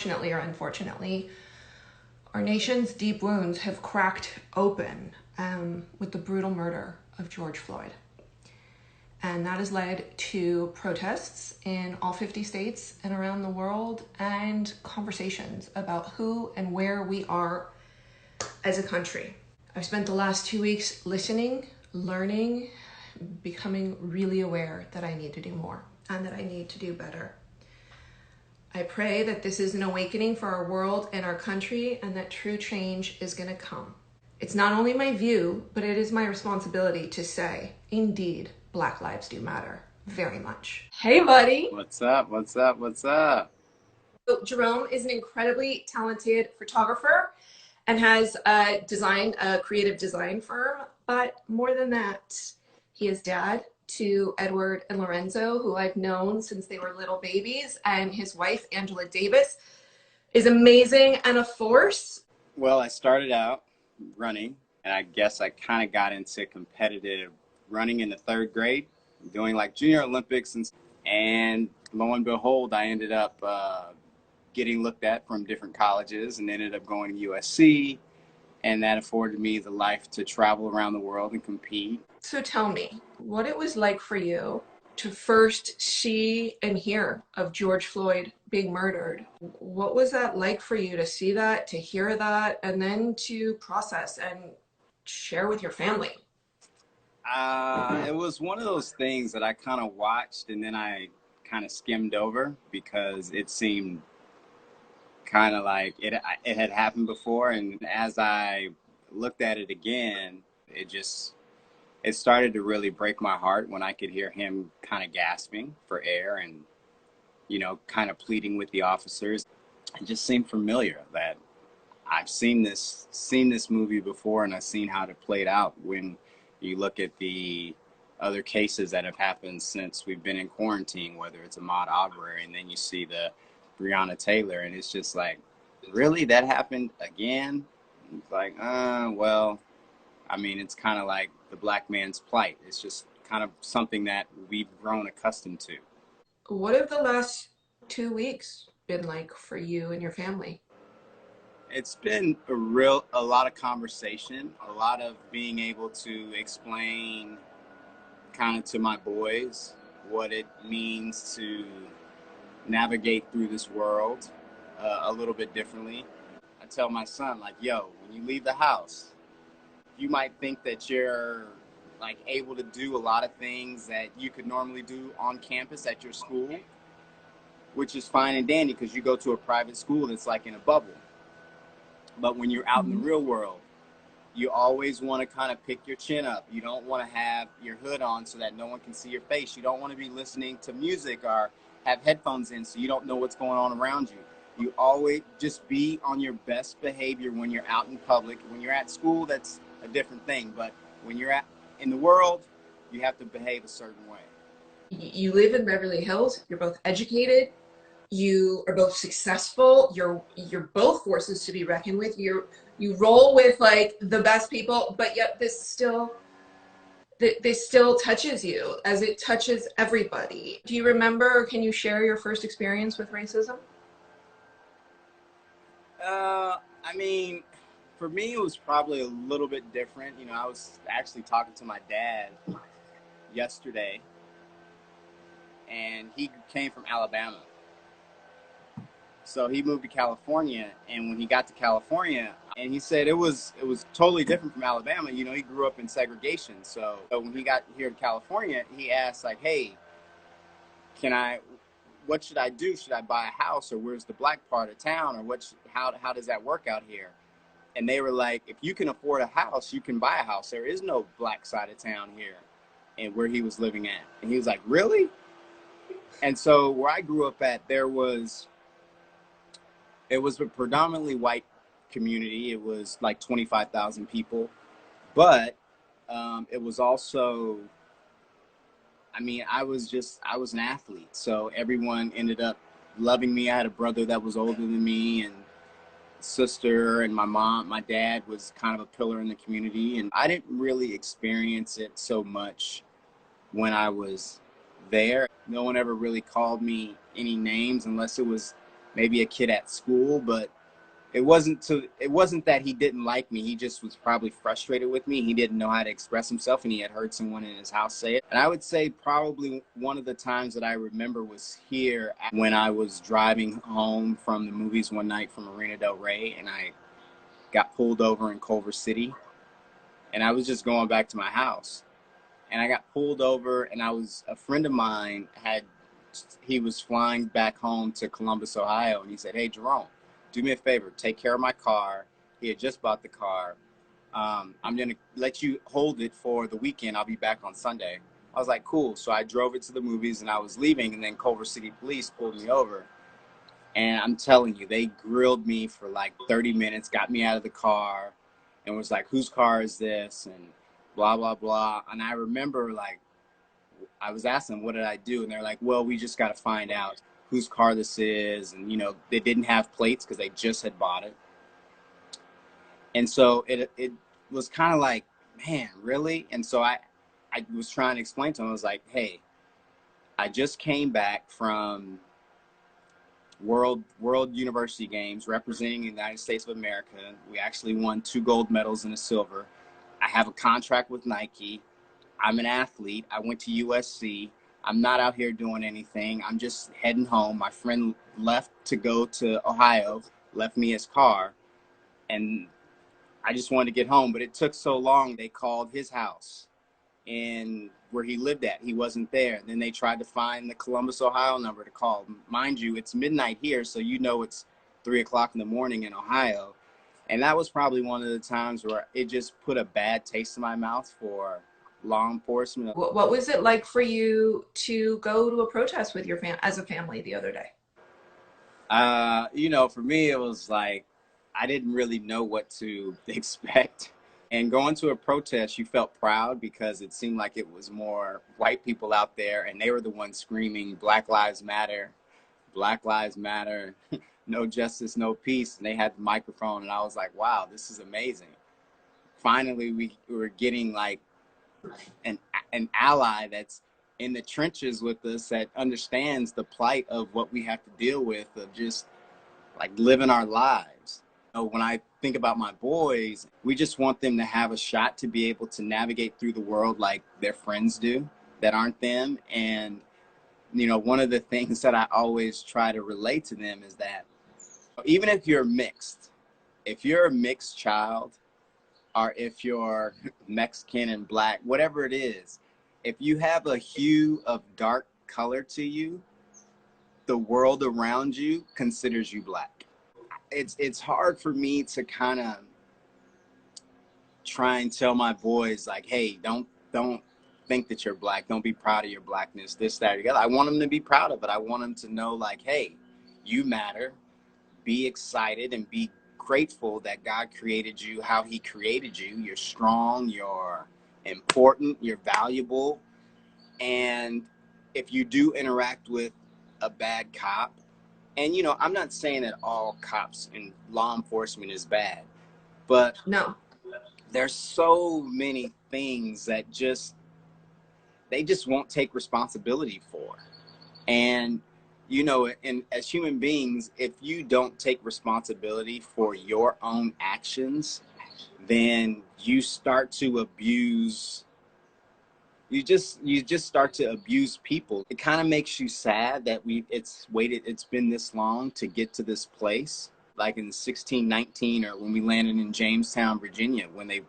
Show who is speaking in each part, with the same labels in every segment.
Speaker 1: Fortunately or unfortunately, our nation's deep wounds have cracked open with the brutal murder of George Floyd. And that has led to protests in all 50 states and around the world, and conversations about who and where we are as a country. I've spent the last 2 weeks listening, learning, becoming really aware that I need to do more and that I need to do better. I pray that this is an awakening for our world and our country, and that true change is going to come. It's not only my view, but it is my responsibility to say, indeed, Black lives do matter very much. Hey, buddy.
Speaker 2: What's up? What's up? What's up?
Speaker 1: So Jerome is an incredibly talented photographer and has designed a creative design firm. But more than that, he is dad to Edward and Lorenzo, who I've known since they were little babies, and his wife, Angela Davis, is amazing and a force.
Speaker 2: Well, I started out running, and I guess I kind of got into competitive running in the 3rd grade, doing like Junior Olympics, and lo and behold, I ended up getting looked at from different colleges and ended up going to USC, and that afforded me the life to travel around the world and compete.
Speaker 1: So tell me what it was like for you to first see and hear of George Floyd being murdered. What was that like for you to see that, to hear that, and then to process and share with your family?
Speaker 2: It was one of those things that I kind of watched and then I kind of skimmed over because it seemed kind of like it had happened before. And as I looked at it again, it started to really break my heart when I could hear him kind of gasping for air and, kind of pleading with the officers. It just seemed familiar that I've seen this movie before, and I've seen how it played out when you look at the other cases that have happened since we've been in quarantine, whether it's Ahmaud Arbery, and then you see the Breonna Taylor, and it's just like, really, that happened again? It's like, well, I mean, it's kind of like the Black man's plight. It's just kind of something that we've grown accustomed to.
Speaker 1: What have the last 2 weeks been like for you and your family?
Speaker 2: It's been a lot of conversation, a lot of being able to explain kind of to my boys what it means to navigate through this world a little bit differently. I tell my son, like, yo, when you leave the house, you might think that you're like able to do a lot of things that you could normally do on campus at your school, which is fine and dandy because you go to a private school that's like in a bubble. But when you're out in the real world, you always want to kind of pick your chin up. You don't want to have your hood on so that no one can see your face. You don't want to be listening to music or have headphones in so you don't know what's going on around you. You always just be on your best behavior when you're out in public. When you're at school, that's a different thing. But when you're in the world, you have to behave a certain way.
Speaker 1: You live in Beverly Hills. You're both educated. You are both successful. You're both forces to be reckoned with. You roll with like the best people, but yet this still touches you as it touches everybody. Do you remember, or can you share your first experience with racism?
Speaker 2: I mean, for me, it was probably a little bit different. I was actually talking to my dad yesterday, and he came from Alabama. So he moved to California, and when he got to California, and he said it was totally different from Alabama. He grew up in segregation. So when he got here to California, he asked like, hey, what should I do? Should I buy a house, or where's the black part of town, or how does that work out here? And they were like, if you can afford a house, you can buy a house. There is no black side of town here, and where he was living at. And he was like, really? And so where I grew up at, it was a predominantly white community. It was like 25,000 people, but it was also, I was an athlete. So everyone ended up loving me. I had a brother that was older than me, and sister, and my dad was kind of a pillar in the community. And I didn't really experience it so much when I was there. No one ever really called me any names unless it was maybe a kid at school, but it wasn't that he didn't like me. He just was probably frustrated with me. He didn't know how to express himself, and he had heard someone in his house say it. And I would say probably one of the times that I remember was here when I was driving home from the movies one night from Marina Del Rey, and I got pulled over in Culver City, and I was just going back to my house. And I got pulled over, and a friend of mine he was flying back home to Columbus, Ohio, and he said, "Hey, Jerome, do me a favor, take care of my car." He had just bought the car. I'm going to let you hold it for the weekend. I'll be back on Sunday. I was like, cool. So I drove it to the movies, and I was leaving, and then Culver City Police pulled me over. And I'm telling you, they grilled me for like 30 minutes, got me out of the car, and was like, whose car is this? And blah, blah, blah. And I remember, like, I was asking, what did I do? And they're like, well, we just got to find out whose car this is. And, you know, they didn't have plates because they just had bought it. And so it was kind of like, man, really? And so I was trying to explain to them, I was like, hey, I just came back from World University Games representing the United States of America. We actually won 2 gold medals and a silver. I have a contract with Nike. I'm an athlete. I went to USC. I'm not out here doing anything. I'm just heading home. My friend left to go to Ohio, left me his car, and I just wanted to get home. But it took so long, they called his house and where he lived at. He wasn't there. And then they tried to find the Columbus, Ohio number to call. Mind you, it's midnight here, so you know it's 3 o'clock in the morning in Ohio. And that was probably one of the times where it just put a bad taste in my mouth for law enforcement.
Speaker 1: What was it like for you to go to a protest with your as a family the other day?
Speaker 2: You know, for me, it was like I didn't really know what to expect. And going to a protest, you felt proud because it seemed like it was more white people out there, and they were the ones screaming, Black Lives Matter, Black Lives Matter, no justice, no peace. And they had the microphone, and I was like, wow, this is amazing. Finally, we were getting like an ally that's in the trenches with us, that understands the plight of what we have to deal with, of just like living our lives. You know, when I think about my boys, we just want them to have a shot to be able to navigate through the world like their friends do that aren't them. And, you know, one of the things that I always try to relate to them is that even if you're mixed, if you're a mixed child, or if you're Mexican and black, whatever it is, if you have a hue of dark color to you, the world around you considers you black. It's hard for me to kind of try and tell my boys, like, hey, don't think that you're black. Don't be proud of your blackness, this, that, or the other. I want them to be proud of it. I want them to know, like, hey, you matter. Be excited and be grateful that God created you how he created you. You're strong, you're important, you're valuable. And if you do interact with a bad cop, and, you know, I'm not saying that all cops and law enforcement is bad, but
Speaker 1: No.
Speaker 2: there's so many things that they just won't take responsibility for. And, you know, and as human beings, if you don't take responsibility for your own actions, then you start to abuse, you just start to abuse people. It kind of makes you sad that it's been this long to get to this place. Like in 1619, or when we landed in Jamestown, Virginia, when they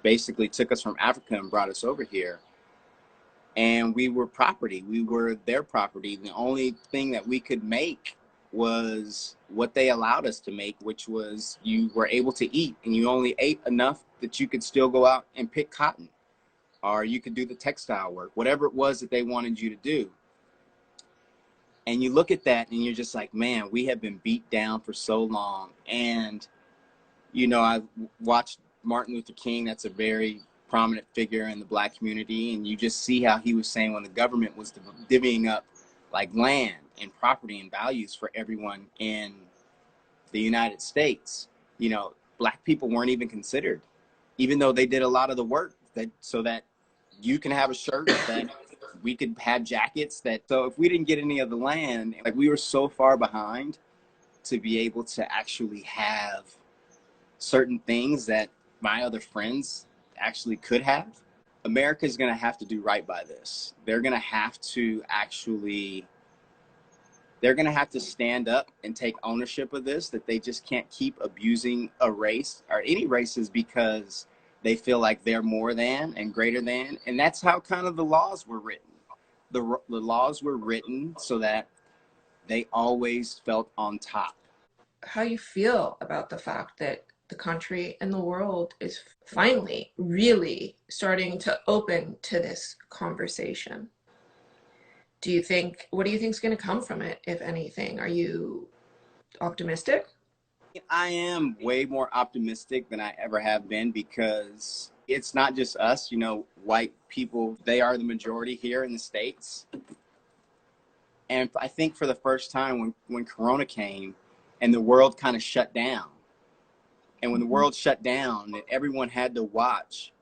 Speaker 2: basically took us from Africa and brought us over here. And we were property. We were their property. The only thing that we could make was what they allowed us to make, which was you were able to eat, and you only ate enough that you could still go out and pick cotton, or you could do the textile work, whatever it was that they wanted you to do. And you look at that and you're just like, man, we have been beat down for so long. And, you know, I watched Martin Luther King. That's a very prominent figure in the black community. And you just see how he was saying when the government was divvying up like land and property and values for everyone in the United States, you know, black people weren't even considered, even though they did a lot of the work so that you can have a shirt, that we could have jackets, that, so if we didn't get any of the land, like we were so far behind. to be able to actually have certain things that my other friends actually could have. America is going to have to do right by this. They're going to have to actually, they're going to have to stand up and take ownership of this, that they just can't keep abusing a race or any races because they feel like they're more than and greater than. And that's how kind of the laws were written. The laws were written so that they always felt on top.
Speaker 1: How you feel about the fact that the country and the world is finally really starting to open to this conversation? Do you think, what do you think is going to come from it, if anything? Are you optimistic?
Speaker 2: I am way more optimistic than I ever have been because it's not just us, you know, white people, they are the majority here in the States. And I think for the first time when Corona came and the world kind of shut down, and when the world shut down, and everyone had to watch,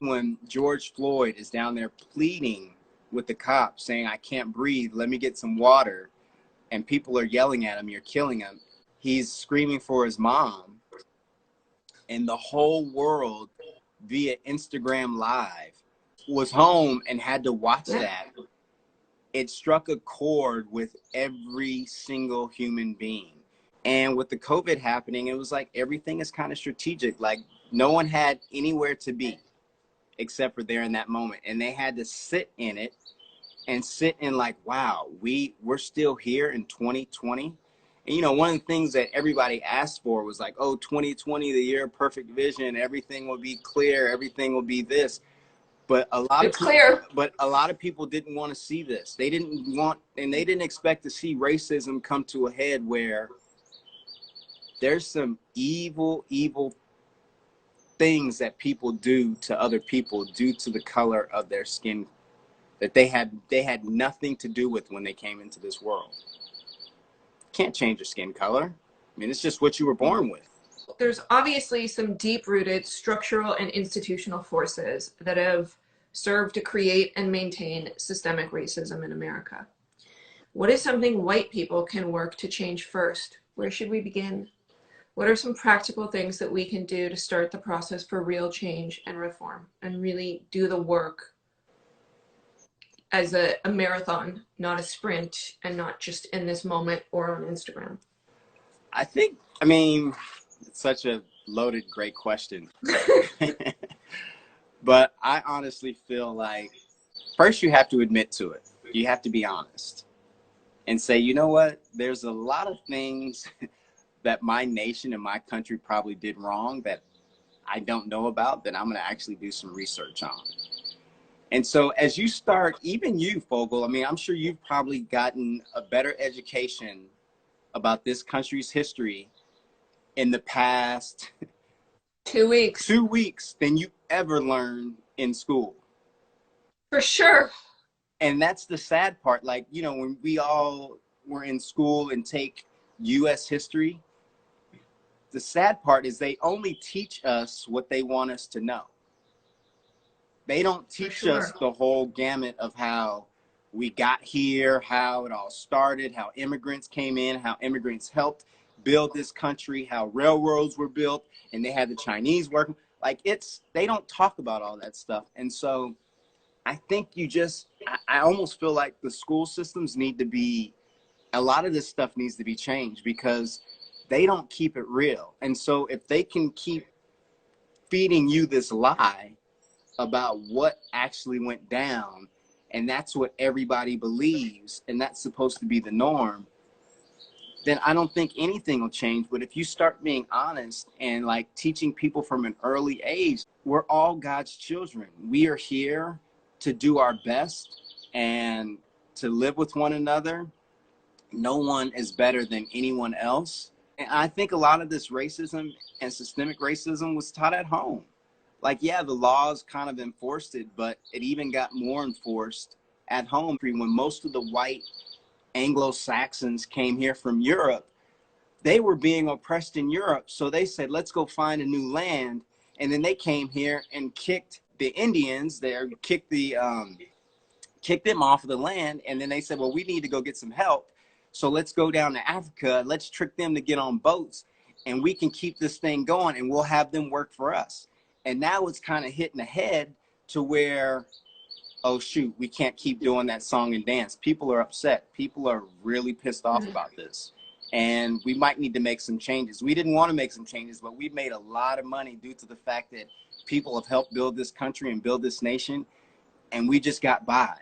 Speaker 2: when George Floyd is down there pleading with the cops saying, I can't breathe, let me get some water, and people are yelling at him, you're killing him. He's screaming for his mom, and the whole world via Instagram Live was home and had to watch that. It struck a chord with every single human being. And with the COVID happening, it was like everything is kind of strategic. Like no one had anywhere to be except for there in that moment. And they had to sit in it and sit in like, wow, we're still here in 2020. And, you know, one of the things that everybody asked for was like, oh, 2020, the year of perfect vision, everything will be clear, everything will be this. But a lot of people didn't want to see this. They didn't want, and they didn't expect to see racism come to a head where there's some evil things that people do to other people due to the color of their skin that they had nothing to do with when they came into this world. Can't change your skin color. I mean, it's just what you were born with.
Speaker 1: There's obviously some deep-rooted structural and institutional forces that have served to create and maintain systemic racism in America. What is something white people can work to change first? Where should we begin? What are some practical things that we can do to start the process for real change and reform and really do the work as a marathon, not a sprint, and not just in this moment or on Instagram?
Speaker 2: I mean, it's such a loaded, great question. But I honestly feel like first you have to admit to it. You have to be honest and say, you know what? There's a lot of things that my nation and my country probably did wrong that I don't know about that I'm going to actually do some research on. And so as you start, even you, Fogel, I mean, I'm sure you've probably gotten a better education about this country's history in the past
Speaker 1: 2 weeks.
Speaker 2: 2 weeks than you ever learned in school.
Speaker 1: For sure.
Speaker 2: And that's the sad part. Like, you know, when we all were in school and take U.S. history, the sad part is they only teach us what they want us to know. They don't teach us the whole gamut of how we got here, how it all started, how immigrants came in, how immigrants helped build this country, how railroads were built, and they had the Chinese working. Like they don't talk about all that stuff. And so I think I almost feel like the school systems need to be, a lot of this stuff needs to be changed because they don't keep it real. And so if they can keep feeding you this lie about what actually went down, and that's what everybody believes, and that's supposed to be the norm, then I don't think anything will change. But if you start being honest and like teaching people from an early age, we're all God's children. We are here to do our best and to live with one another. No one is better than anyone else. And I think a lot of this racism and systemic racism was taught at home. Like, yeah, the laws kind of enforced it, but it even got more enforced at home. When most of the white Anglo-Saxons came here from Europe, they were being oppressed in Europe. So they said, let's go find a new land. And then they came here and kicked the Indians there, kicked them off of the land. And then they said, well, we need to go get some help. So let's go down to Africa. Let's trick them to get on boats, and we can keep this thing going, and we'll have them work for us. And now it's kind of hitting ahead to where, oh shoot, we can't keep doing that song and dance. People are upset. People are really pissed off about this. And we might need to make some changes. We didn't want to make some changes, but we made a lot of money due to the fact that people have helped build this country and build this nation, and we just got by.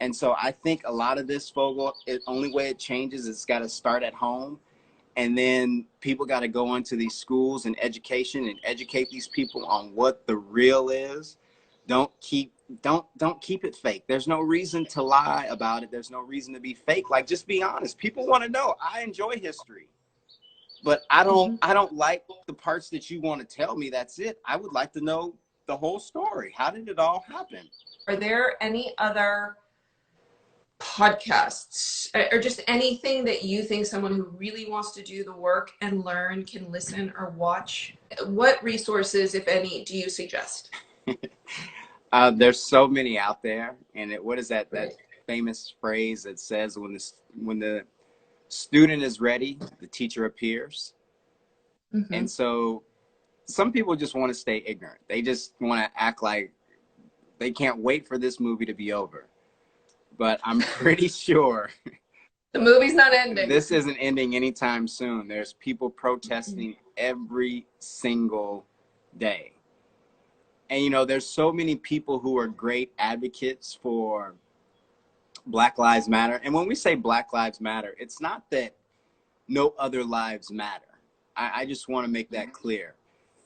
Speaker 2: And so I think a lot of this, Fogel, the only way it changes is it's got to start at home. And then people got to go into these schools and education and educate these people on what the real is. Don't keep it fake. There's no reason to lie about it. There's no reason to be fake. Like, just be honest. People want to know. I enjoy history, but I don't like the parts that you want to tell me. That's it. I would like to know the whole story. How did it all happen?
Speaker 1: Are there any other podcasts or just anything that you think someone who really wants to do the work and learn can listen or watch? What resources, if any, do you suggest?
Speaker 2: There's so many out there. And what is that famous phrase that says, when the student is ready, the teacher appears. And so some people just want to stay ignorant. They just want to act like they can't wait for this movie to be over. But I'm pretty sure
Speaker 1: the movie's not ending.
Speaker 2: This isn't ending anytime soon. There's people protesting every single day. And, you know, there's so many people who are great advocates for Black Lives Matter. And when we say Black Lives Matter, it's not that no other lives matter. I just want to make that clear.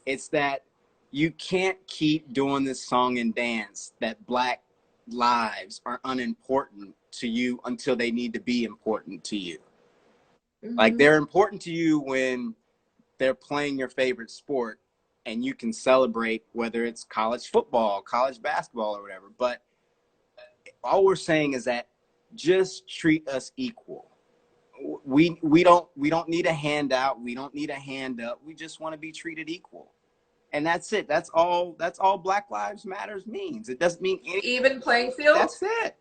Speaker 2: It's that you can't keep doing this song and dance that Black lives are unimportant to you until they need to be important to you. Like, they're important to you when they're playing your favorite sport and you can celebrate, whether it's college football, college basketball, or whatever. But all we're saying is that just treat us equal. We don't need a handout. We don't need a hand up. We just want to be treated equal. And that's it. That's all Black Lives Matters means. It doesn't mean
Speaker 1: even playing field.
Speaker 2: That's it.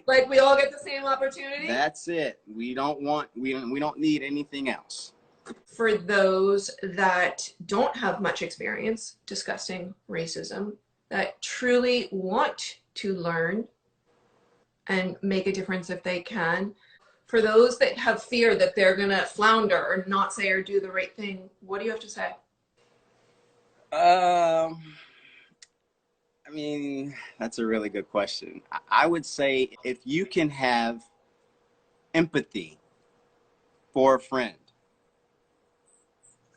Speaker 1: Like, we all get the same opportunity.
Speaker 2: That's it. We don't need anything else.
Speaker 1: For those that don't have much experience discussing racism, that truly want to learn and make a difference if they can, for those that have fear that they're going to flounder or not say or do the right thing, what do you have to say?
Speaker 2: I mean, that's a really good question. I would say if you can have empathy for a friend,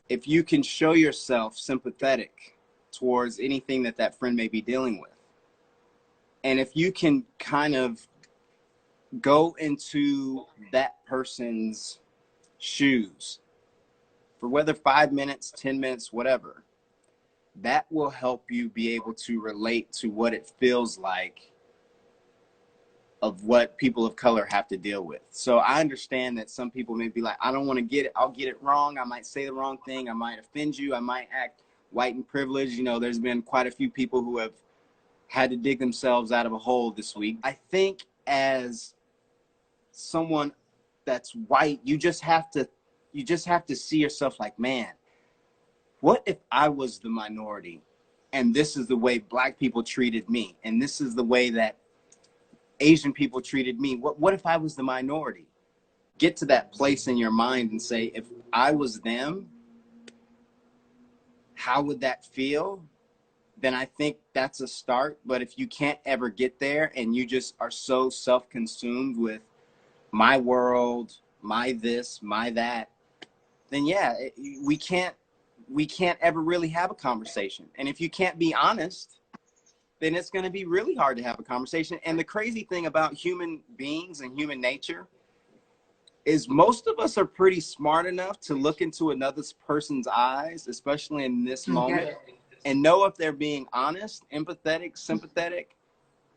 Speaker 2: if you can show yourself sympathetic towards anything that friend may be dealing with, and if you can kind of go into that person's shoes for whether 5 minutes, 10 minutes, whatever, that will help you be able to relate to what it feels like of what people of color have to deal with. So I understand that some people may be like, I don't want to get it. I'll get it wrong. I might say the wrong thing. I might offend you. I might act white and privileged. You know, there's been quite a few people who have had to dig themselves out of a hole this week. I think as someone that's white, you just have to see yourself like, man, what if I was the minority and this is the way Black people treated me, and this is the way that Asian people treated me? What if I was the minority? Get to that place in your mind and say, if I was them, how would that feel? Then I think that's a start. But if you can't ever get there and you just are so self-consumed with my world, my this, my that, then yeah, we can't ever really have a conversation. And if you can't be honest, then it's going to be really hard to have a conversation. And the crazy thing about human beings and human nature is most of us are pretty smart enough to look into another person's eyes, especially in this moment, and know if they're being honest, empathetic, sympathetic,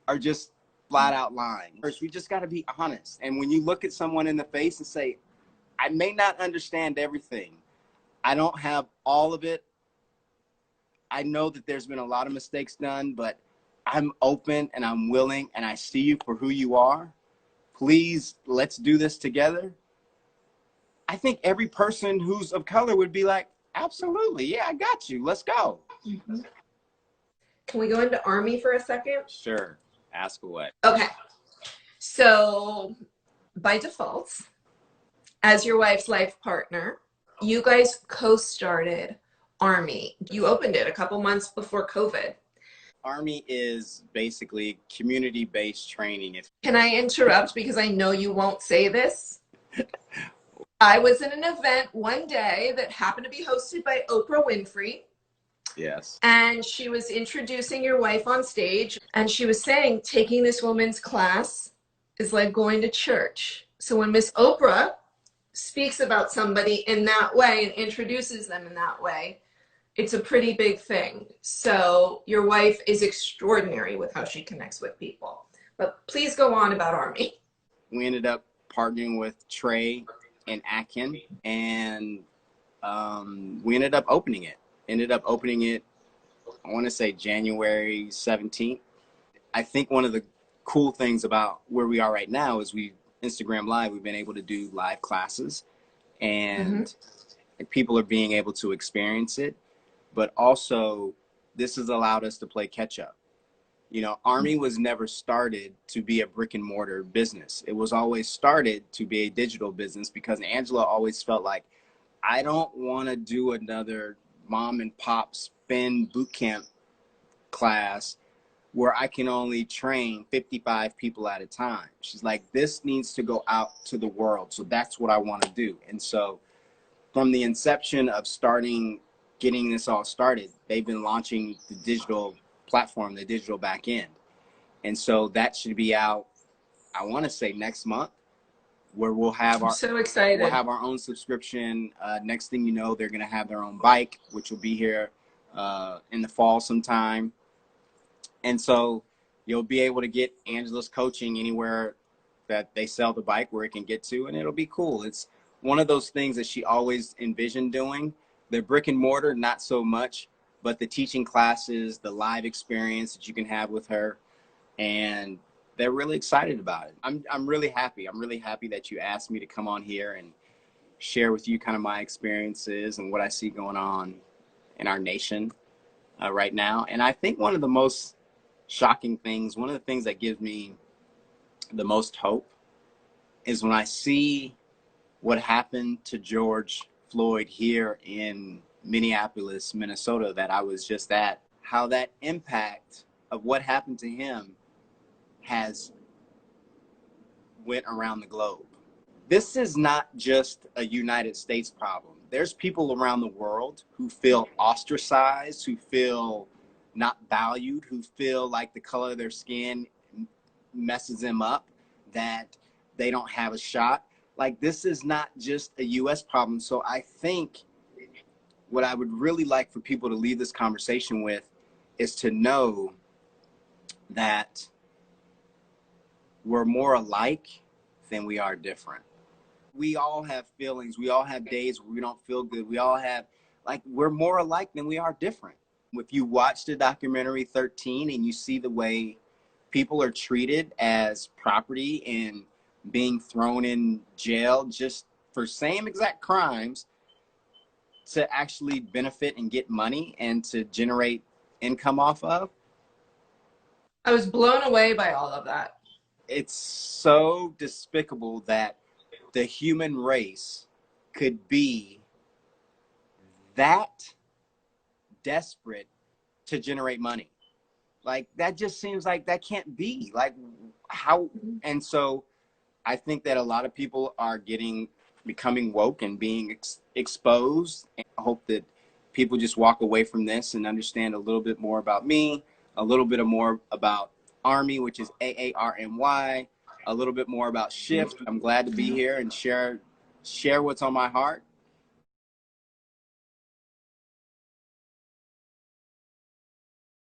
Speaker 2: or just flat out lying. First, we just got to be honest. And when you look at someone in the face and say, I may not understand everything, I don't have all of it, I know that there's been a lot of mistakes done, but I'm open and I'm willing and I see you for who you are. please, let's do this together. I think every person who's of color would be like, absolutely, yeah, I got you. Let's go.
Speaker 1: Mm-hmm. Can we go into Army for a second?
Speaker 2: Sure. Ask away.
Speaker 1: Okay. So, by default, as your wife's life partner, you guys co-started Army. You opened it a couple months before COVID.
Speaker 2: Army is basically community-based training.
Speaker 1: Can I interrupt because I know you won't say this? I was in an event one day that happened to be hosted by Oprah Winfrey.
Speaker 2: Yes.
Speaker 1: And she was introducing your wife on stage, and she was saying taking this woman's class is like going to church. So when Miss Oprah speaks about somebody in that way and introduces them in that way, it's a pretty big thing. So your wife is extraordinary with how she connects with people. But please go on about Army.
Speaker 2: We ended up partnering with Trey and Akin, and we ended up opening it. I want to say January 17th. I think one of the cool things about where we are right now is Instagram Live, we've been able to do live classes, and people are being able to experience it. But also, this has allowed us to play catch up. You know, Army was never started to be a brick and mortar business. It was always started to be a digital business, because Angela always felt like, I don't want to do another mom and pop spin boot camp class where I can only train 55 people at a time. She's like, this needs to go out to the world. So that's what I want to do. And so from the inception of getting this all started, they've been launching the digital platform, the digital back end. And so that should be out, I want to say next month, where we'll have
Speaker 1: so excited.
Speaker 2: We'll have our own subscription. Next thing you know, they're going to have their own bike, which will be here in the fall sometime. And so you'll be able to get Angela's coaching anywhere that they sell the bike, where it can get to, and it'll be cool. It's one of those things that she always envisioned doing. The brick and mortar, not so much, but the teaching classes, the live experience that you can have with her, and they're really excited about it. I'm really happy. I'm really happy that you asked me to come on here and share with you kind of my experiences and what I see going on in our nation right now. And I think one of the most shocking things, one of the things that gives me the most hope, is when I see what happened to George Floyd here in Minneapolis, Minnesota, that I was just at, how that impact of what happened to him has went around the globe. This is not just a United States problem. There's people around the world who feel ostracized, who feel not valued, who feel like the color of their skin messes them up, that they don't have a shot. Like, this is not just a US problem. So I think what I would really like for people to leave this conversation with is to know that we're more alike than we are different. We all have feelings. We all have days where we don't feel good. We all have, like, we're more alike than we are different. If you watch the documentary 13 and you see the way people are treated as property and being thrown in jail just for same exact crimes to actually benefit and get money and to generate income off of.
Speaker 1: I was blown away by all of that.
Speaker 2: It's so despicable that the human race could be that desperate to generate money. Like, that just seems like that can't be. Like, how? And so I think that a lot of people are becoming woke and being exposed. And I hope that people just walk away from this and understand a little bit more about me, a little bit more about Army, which is AARMY, a little bit more about Shift. I'm glad to be here and share what's on my heart.